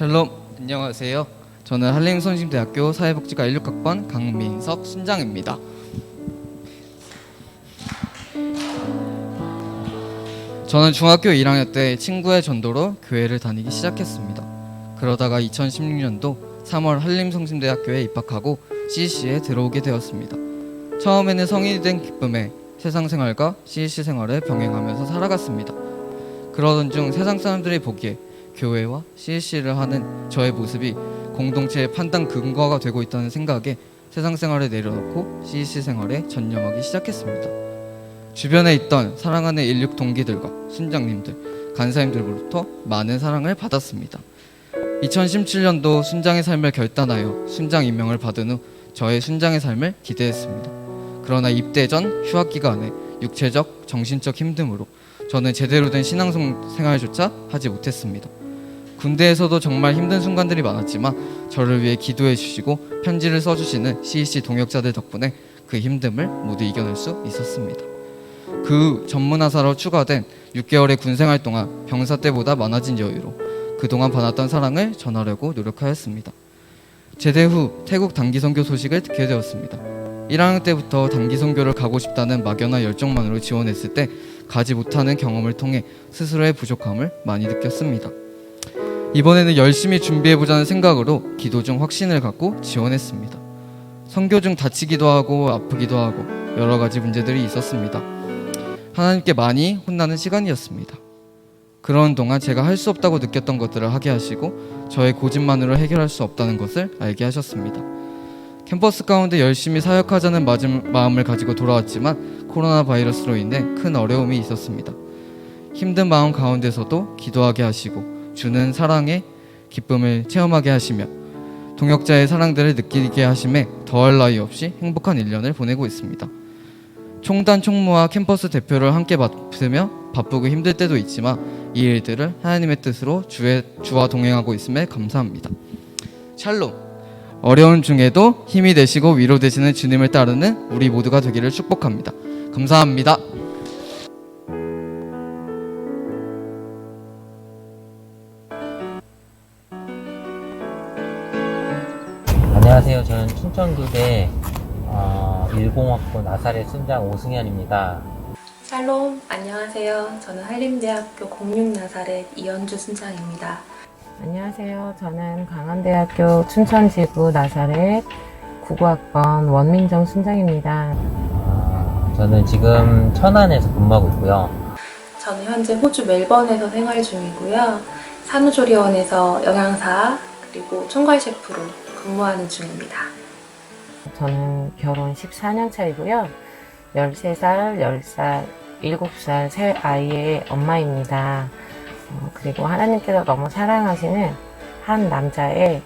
샬롬, 안녕하세요. 저는 한림선심대학교 사회복지과 16학번 강민석 순장입니다. 저는 중학교 1학년 때 친구의 전도로 교회를 다니기 시작했습니다. 그러다가 2016년도 3월 한림성심대학교에 입학하고 CEC에 들어오게 되었습니다. 처음에는 성인이 된 기쁨에 세상 생활과 CEC 생활을 병행하면서 살아갔습니다. 그러던 중 세상 사람들이 보기에 교회와 CEC를 하는 저의 모습이 공동체의 판단 근거가 되고 있다는 생각에 세상 생활을 내려놓고 CEC 생활에 전념하기 시작했습니다. 주변에 있던 사랑하는 16 동기들과 순장님들, 간사님들로부터 많은 사랑을 받았습니다. 2017년도 순장의 삶을 결단하여 순장 임명을 받은 후 저의 순장의 삶을 기대했습니다. 그러나 입대 전 휴학 기간에 육체적, 정신적 힘듦으로 저는 제대로 된 신앙생활조차 하지 못했습니다. 군대에서도 정말 힘든 순간들이 많았지만 저를 위해 기도해 주시고 편지를 써주시는 CEC 동역자들 덕분에 그 힘듦을 모두 이겨낼 수 있었습니다. 그 후 전문하사로 추가된 6개월의 군생활 동안 병사 때보다 많아진 여유로 그동안 받았던 사랑을 전하려고 노력하였습니다. 제대 후 태국 단기선교 소식을 듣게 되었습니다. 1학년 때부터 단기선교를 가고 싶다는 막연한 열정만으로 지원했을 때 가지 못하는 경험을 통해 스스로의 부족함을 많이 느꼈습니다. 이번에는 열심히 준비해보자는 생각으로 기도 중 확신을 갖고 지원했습니다. 선교 중 다치기도 하고 아프기도 하고 여러 가지 문제들이 있었습니다. 하나님께 많이 혼나는 시간이었습니다. 그런 동안 제가 할 수 없다고 느꼈던 것들을 하게 하시고 저의 고집만으로 해결할 수 없다는 것을 알게 하셨습니다. 캠퍼스 가운데 열심히 사역하자는 마음을 가지고 돌아왔지만 코로나 바이러스로 인해 큰 어려움이 있었습니다. 힘든 마음 가운데서도 기도하게 하시고 주는 사랑의 기쁨을 체험하게 하시며 동역자의 사랑들을 느끼게 하심에 더할 나위 없이 행복한 1년을 보내고 있습니다. 총단 총무와 캠퍼스 대표를 함께 맡으며 바쁘고 힘들 때도 있지만 이 일들을 하나님의 뜻으로 주와 동행하고 있음에 감사합니다. 샬롬. 어려운 중에도 힘이 되시고 위로되시는 주님을 따르는 우리 모두가 되기를 축복합니다. 감사합니다. 안녕하세요. 저는 춘천교대 10학번 나사렛 순장 오승현입니다. 샬롬, 안녕하세요. 저는 한림대학교 06 나사렛 이현주 순장입니다. 안녕하세요. 저는 강원대학교 춘천지구 나사렛 99학번 원민정 순장입니다. 저는 지금 천안에서 근무하고 있고요. 저는 현재 호주 멜번에서 생활 중이고요. 산후조리원에서 영양사 그리고 총괄 셰프로 근무하는 중입니다. 저는 결혼 14년 차이고요. 13살, 10살, 7살 세 아이의 엄마입니다. 그리고 하나님께서 너무 사랑하시는 한 남자의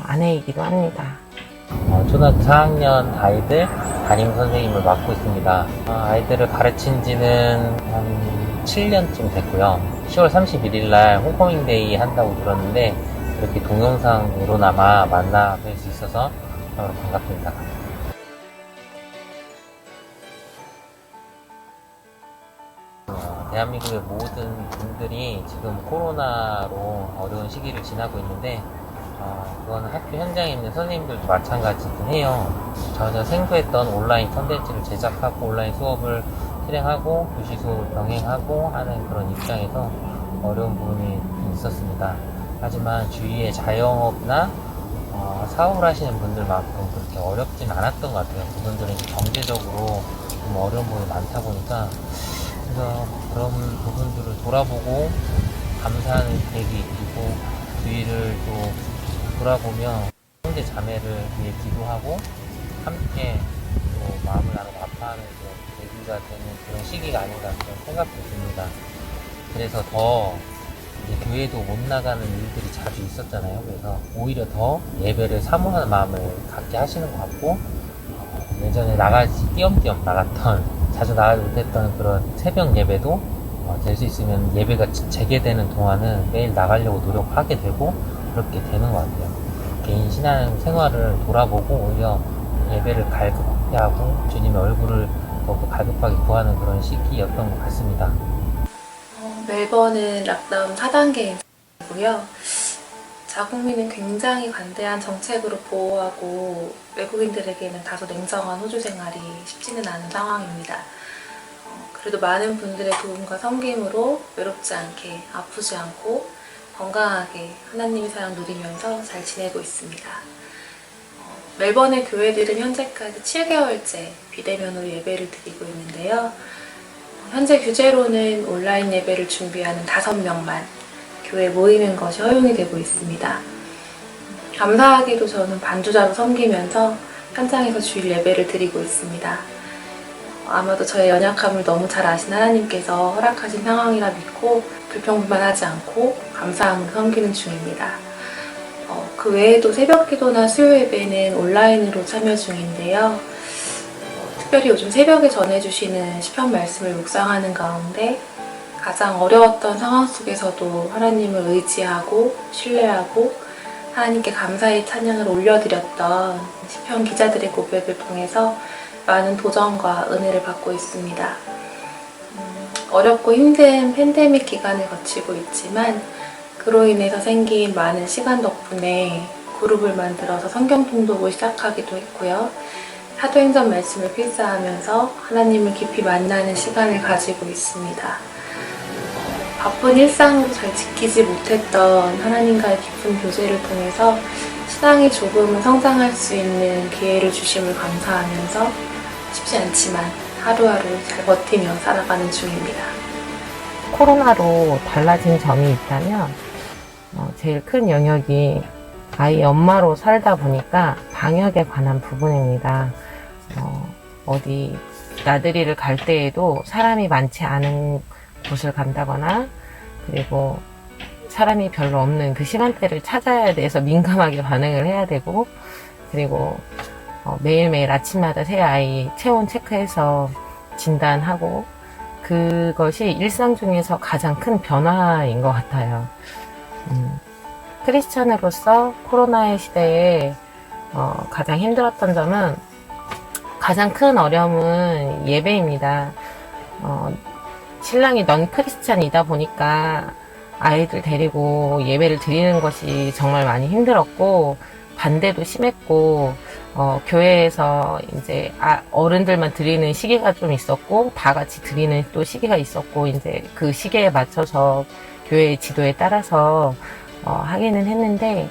아내이기도 합니다. 초등학교 4학년 아이들 담임 선생님을 맡고 있습니다. 아이들을 가르친 지는 한 7년쯤 됐고요. 10월 31일 날 홈커밍데이 한다고 들었는데 이렇게 동영상으로나마 만나 뵐 수 있어서 반갑습니다. 대한민국의 모든 분들이 지금 코로나로 어려운 시기를 지나고 있는데 그건 학교 현장에 있는 선생님들도 마찬가지긴 해요. 전혀 생소했던 온라인 컨텐츠를 제작하고 온라인 수업을 실행하고 교실 수업을 병행하고 하는 그런 입장에서 어려운 부분이 있었습니다. 하지만 주위에 자영업이나 사업을 하시는 분들만큼 그렇게 어렵진 않았던 것 같아요. 그분들은 경제적으로 좀 어려운 부분이 많다 보니까 그래서 그런 부분들을 돌아보고 감사하는 계기 그리고 주위를 또 돌아보며 형제 자매를 위해 기도하고 함께 또 마음을 나누고 아파하는 그런 계기가 되는 그런 시기가 아닌가 그런 생각도 듭니다. 그래서 더 이제 교회도 못 나가는 일들이 자주 있었잖아요. 그래서 오히려 더 예배를 사모하는 마음을 갖게 하시는 것 같고 예전에 띄엄띄엄 나갔던 자주 나가지 못했던 그런 새벽 예배도 될 수 있으면 예배가 재개되는 동안은 매일 나가려고 노력하게 되고 그렇게 되는 것 같아요. 개인 신앙 생활을 돌아보고 오히려 예배를 갈급하게 하고 주님의 얼굴을 더욱 갈급하게 구하는 그런 시기였던 것 같습니다. 멜번은 락다운 4단계이고요. 자국민은 굉장히 관대한 정책으로 보호하고 외국인들에게는 다소 냉정한 호주 생활이 쉽지는 않은 상황입니다. 그래도 많은 분들의 도움과 섬김으로 외롭지 않게, 아프지 않고 건강하게 하나님의 사랑 누리면서 잘 지내고 있습니다. 멜번의 교회들은 현재까지 7개월째 비대면으로 예배를 드리고 있는데요. 현재 규제로는 온라인 예배를 준비하는 5명만 교회에 모이는 것이 허용이 되고 있습니다. 감사하게도 저는 반주자로 섬기면서 현장에서 주일 예배를 드리고 있습니다. 아마도 저의 연약함을 너무 잘 아신 하나님께서 허락하신 상황이라 믿고 불평불만하지 않고 감사함으로 섬기는 중입니다. 그 외에도 새벽기도나 수요 예배는 온라인으로 참여 중인데요. 특별히 요즘 새벽에 전해주시는 시편 말씀을 묵상하는 가운데 가장 어려웠던 상황 속에서도 하나님을 의지하고 신뢰하고 하나님께 감사의 찬양을 올려드렸던 시편 기자들의 고백을 통해서 많은 도전과 은혜를 받고 있습니다. 어렵고 힘든 팬데믹 기간을 거치고 있지만 그로 인해서 생긴 많은 시간 덕분에 그룹을 만들어서 성경 통독을 시작하기도 했고요. 사도행전 말씀을 필사하면서 하나님을 깊이 만나는 시간을 가지고 있습니다. 바쁜 일상으로 잘 지키지 못했던 하나님과의 깊은 교제를 통해서 신앙이 조금은 성장할 수 있는 기회를 주심을 감사하면서 쉽지 않지만 하루하루 잘 버티며 살아가는 중입니다. 코로나로 달라진 점이 있다면 제일 큰 영역이 아이 엄마로 살다 보니까 방역에 관한 부분입니다. 어디 나들이를 갈 때에도 사람이 많지 않은 곳을 간다거나 그리고 사람이 별로 없는 그 시간대를 찾아야 돼서 민감하게 반응을 해야 되고 그리고 매일매일 아침마다 새 아이 체온 체크해서 진단하고 그것이 일상 중에서 가장 큰 변화인 것 같아요. 크리스천으로서 코로나의 시대에 가장 힘들었던 점은 가장 큰 어려움은 예배입니다. 신랑이 넌 크리스찬이다 보니까 아이들 데리고 예배를 드리는 것이 정말 많이 힘들었고 반대도 심했고 교회에서 이제 어른들만 드리는 시기가 좀 있었고 다 같이 드리는 또 시기가 있었고 이제 그 시기에 맞춰서 교회의 지도에 따라서 하기는 했는데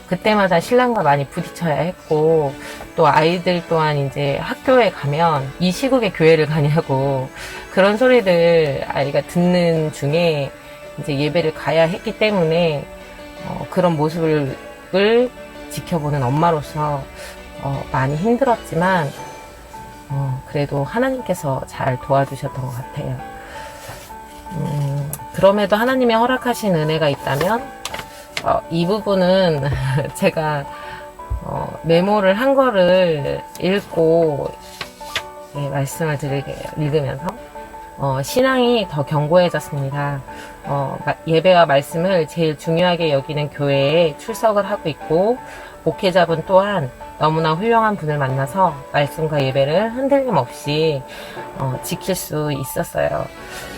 그때마다 신랑과 많이 부딪혀야 했고 또 아이들 또한 이제 학교에 가면 이 시국에 교회를 가냐고 그런 소리를 아이가 듣는 중에 이제 예배를 가야 했기 때문에 그런 모습을 지켜보는 엄마로서 많이 힘들었지만 그래도 하나님께서 잘 도와주셨던 것 같아요. 그럼에도 하나님이 허락하신 은혜가 있다면 이 부분은 제가 메모를 한 거를 읽고 말씀을 드릴게요. 읽으면서 신앙이 더 견고해졌습니다. 예배와 말씀을 제일 중요하게 여기는 교회에 출석을 하고 있고 목회자분 또한 너무나 훌륭한 분을 만나서 말씀과 예배를 흔들림 없이 지킬 수 있었어요.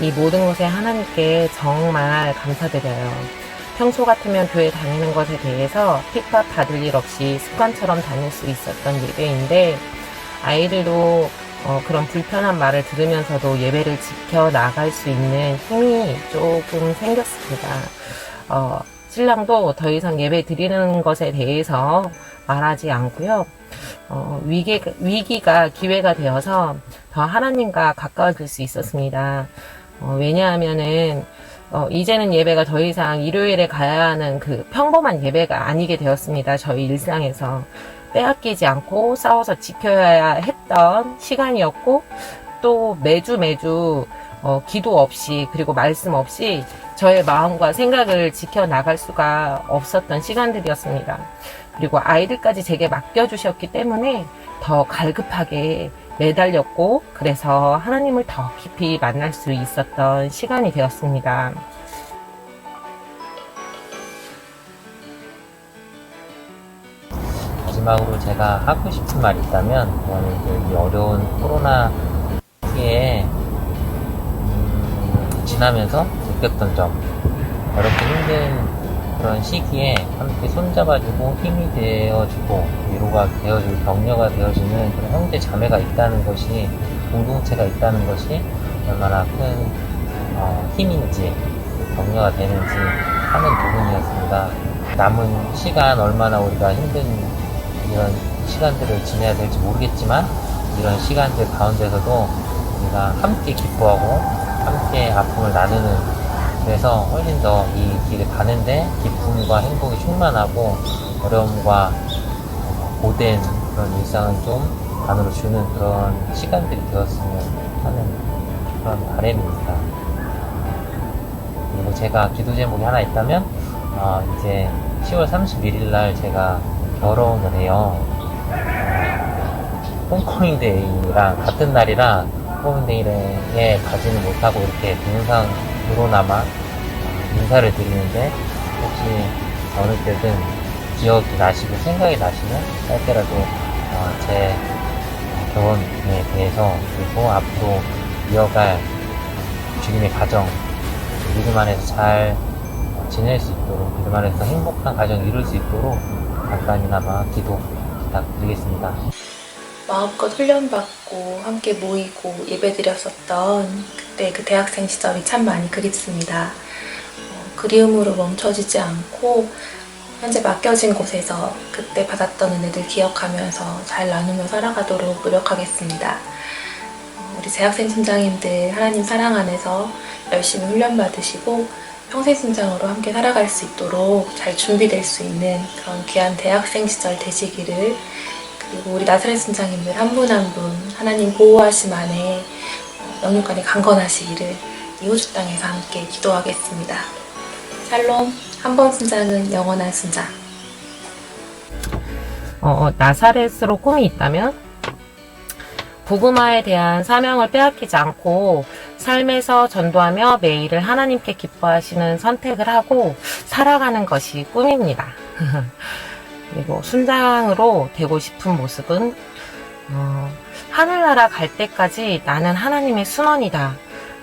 이 모든 것에 하나님께 정말 감사드려요. 평소 같으면 교회 다니는 것에 대해서 핍박 받을 일 없이 습관처럼 다닐 수 있었던 예배인데 아이들도 그런 불편한 말을 들으면서도 예배를 지켜나갈 수 있는 힘이 조금 생겼습니다. 신랑도 더 이상 예배 드리는 것에 대해서 말하지 않고요. 위기가 기회가 되어서 더 하나님과 가까워질 수 있었습니다. 왜냐하면은 이제는 예배가 더 이상 일요일에 가야 하는 그 평범한 예배가 아니게 되었습니다. 저희 일상에서 빼앗기지 않고 싸워서 지켜야 했던 시간이었고 또 매주 기도 없이 그리고 말씀 없이 저의 마음과 생각을 지켜나갈 수가 없었던 시간들이었습니다. 그리고 아이들까지 제게 맡겨주셨기 때문에 더 갈급하게 매달렸고 그래서 하나님을 더 깊이 만날 수 있었던 시간이 되었습니다. 마지막으로 제가 하고 싶은 말이 있다면 그거는 이 어려운 코로나 시기에 지나면서 느꼈던 점 어렵고 힘든 그런 시기에 함께 손잡아주고 힘이 되어주고 위로가 되어주고 격려가 되어주는 그런 형제 자매가 있다는 것이, 공동체가 있다는 것이 얼마나 큰 힘인지, 격려가 되는지 하는 부분이었습니다. 남은 시간 얼마나 우리가 힘든 이런 시간들을 지내야 될지 모르겠지만, 이런 시간들 가운데서도 우리가 함께 기뻐하고 함께 아픔을 나누는, 그래서 훨씬 더 이 길을 가는데 기쁨과 행복이 충만하고 어려움과 고된 그런 일상을 좀 안으로 주는 그런 시간들이 되었으면 하는 그런 바람입니다. 그리고 제가 기도 제목이 하나 있다면 이제 10월 31일 날 제가 결혼을 해요. 홈커밍데이랑 같은 날이라 홈커밍데이에 가지는 못하고 이렇게 동영상으로나마 인사를 드리는데, 혹시 어느 때든 기억이 나시고 생각이 나시면 짧게라도 제 결혼에 대해서, 그리고 앞으로 이어갈 주님의 가정, 믿음 안에서 잘 지낼 수 있도록, 믿음 안에서 행복한 가정 이룰 수 있도록 잠깐이나마 기도 부탁드리겠습니다. 마음껏 훈련받고 함께 모이고 예배드렸었던 그때 그 대학생 시절이 참 많이 그립습니다. 그리움으로 멈춰지지 않고 현재 맡겨진 곳에서 그때 받았던 은혜들 기억하면서 잘 나누며 살아가도록 노력하겠습니다. 우리 재학생 팀장님들 하나님 사랑 안에서 열심히 훈련받으시고 평생 신장으로 함께 살아갈 수 있도록 잘 준비될 수 있는 그런 귀한 대학생 시절 되시기를, 그리고 우리 나사렛 신장님들 한 분 한 분 하나님 보호하심 안에 영육간에 강건하시기를 이 호주 땅에서 함께 기도하겠습니다. 샬롬, 한 번 순장은 영원한 순장. 나사렛으로 꿈이 있다면 복음화에 대한 사명을 빼앗기지 않고 삶에서 전도하며 매일을 하나님께 기뻐하시는 선택을 하고 살아가는 것이 꿈입니다. 그리고 순장으로 되고 싶은 모습은 하늘나라 갈 때까지 나는 하나님의 순원이다.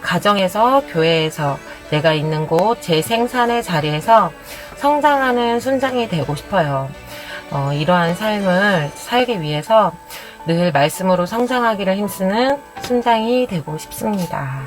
가정에서, 교회에서, 내가 있는 곳, 제 생산의 자리에서 성장하는 순장이 되고 싶어요. 이러한 삶을 살기 위해서 늘 말씀으로 성장하기를 힘쓰는 순장이 되고 싶습니다.